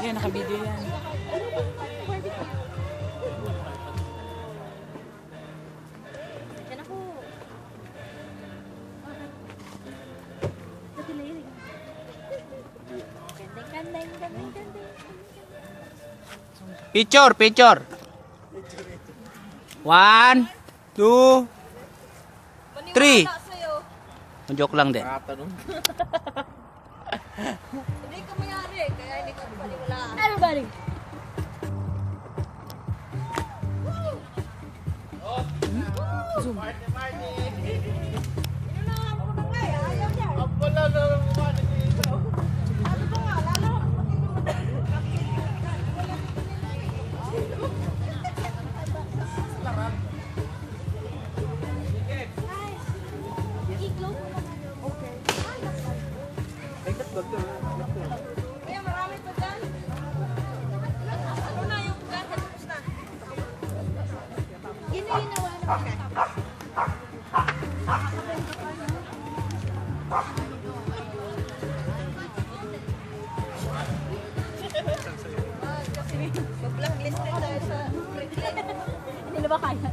Yan, nakabideo yan. Yan ako. Gandeng. Picture, picture. 1, 2, 3. Joke lang din. Hindi ka mayari, kaya hindi ka paniwalaan. Everybody! Zoom. Kaya marami pa dyan. Ano na yung gadget? Tapos na. Yun na yun na wala na. Mag-blacklist na tayo sa hindi na ba kaya?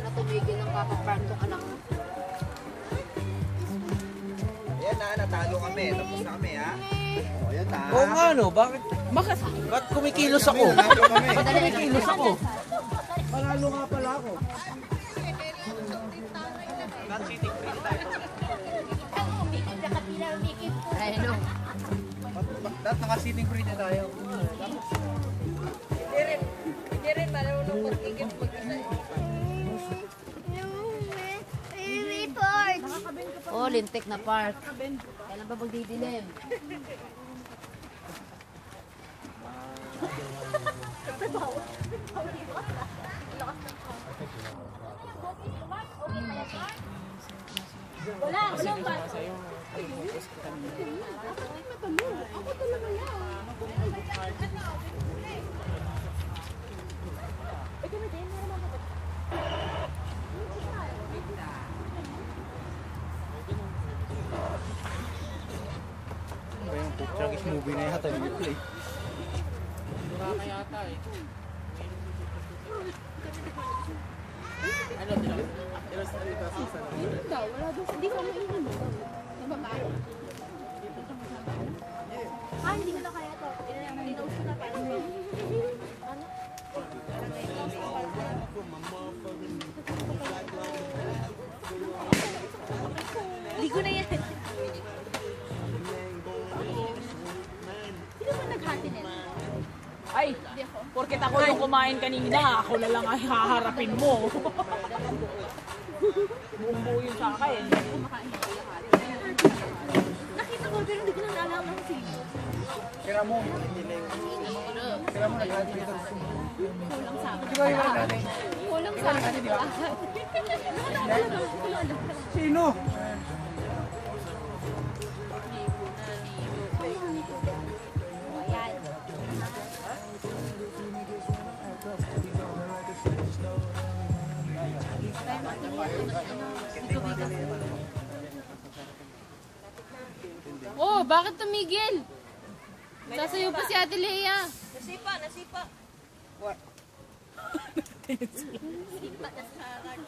Natumigil ng kakaprank tong anak mo. Ayan na, natalo kami. Tapos na kami, ha? O, ayan na. Oo nga no, bakit kumikilos ako? Natalo kami. Ba't kumikilos ako? Panalo nga pala ako. Ay, no. Dapat naka-sitting free na tayo. Hindi rin marunong mag-igip mag-isa. Oh, lintik na park. Kailan ba magdidilim? Walang ba? Ako talaga yan. Turkish movie na yata yung play. Hindi ko mainom. Nababae. Hindi ko na kaya to. Pinost ko na parang ano? Hindi ko na yan. Sino ba naghati nila? Ay, porket ako yung kumain kanina, ako na lang ay haharapin mo. Buong buo yung sa akin. Nakita ko pero hindi ko na naalala kung sino. Kira mo. Kira mo nag-admit. Kulang sa akin. Di ba yung nanay? Kulang sa akin. Sino? Ayan. Oh, bakit tumigil? Sasayaw pa si Ate Lea. Nasipa.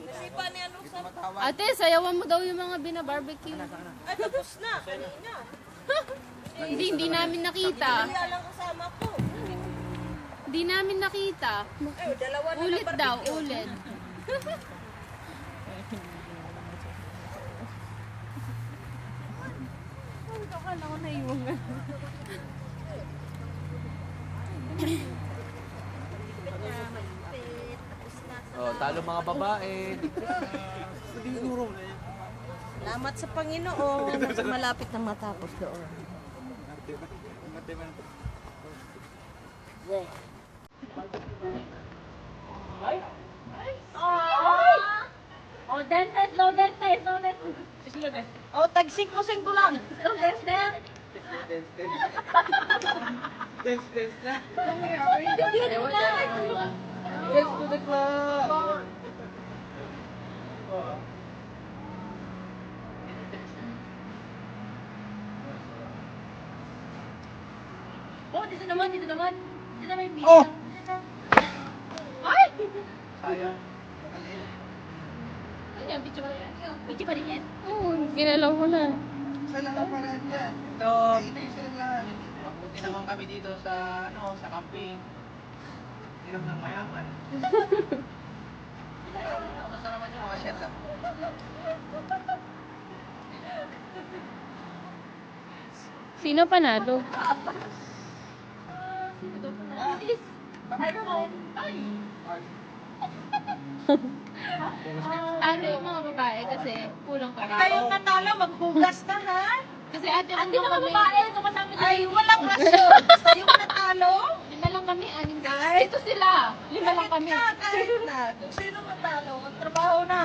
Nasipa ni ano sa... Ate, sayawan mo daw yung mga bina-barbecue. Ay, tapos na. Kanina. Hindi namin nakita. Kaya lang kasama ko. Di namin nakita. Dalawa na Ulit daw, ulit. Akala ko naiwan. Oh, talo mga babae. Salamat sa Panginoon. Malapit na matapos doon. Oh, dented, no dented, no dented. Oh, tag-5 ko lang. No dented. Let's to the club! Oh, dito naman, dito naman. Dito naman yung pizza. Oh! Ay! Sayang. Ayan, pizza pa rin yan. Pizza pa rin yan. Oo, ginalaw ko na. Isa lang ang paraan dyan. Ito, Isa lang. mabuti naman kami dito sa, sa camping. Hirap ng mayaman. Basta naman yung mga shit Sino panalo? Ano yung mga babae kasi kulang kami. Kayong natalo, maghugas na ha? Kasi ate ko Hindi naman kami. babae, sumasama na Ay, walang rasyon. Yung natalo? 5 lang kami, 6. Ito sila. 5 lang kami. Kahit na. Kung sino matalo, magtrabaho na.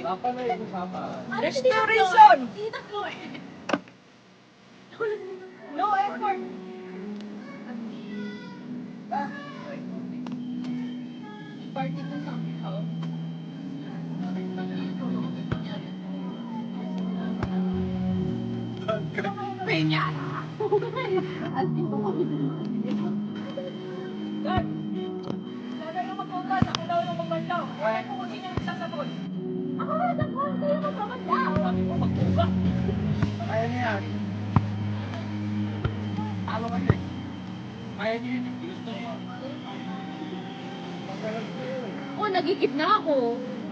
Papa na yung papa. Restoration. Tita ko eh. No effort. Party to somehow. Wala yung maghugas. Ako daw yung magbandaw. Kaya ko kung sino yung sasabot. Ako na ako, sa'yo magpapanda. Kaya niya yan. Talo kasi. Kaya niya yun. Gusto niya. Oh, nagigib na ako.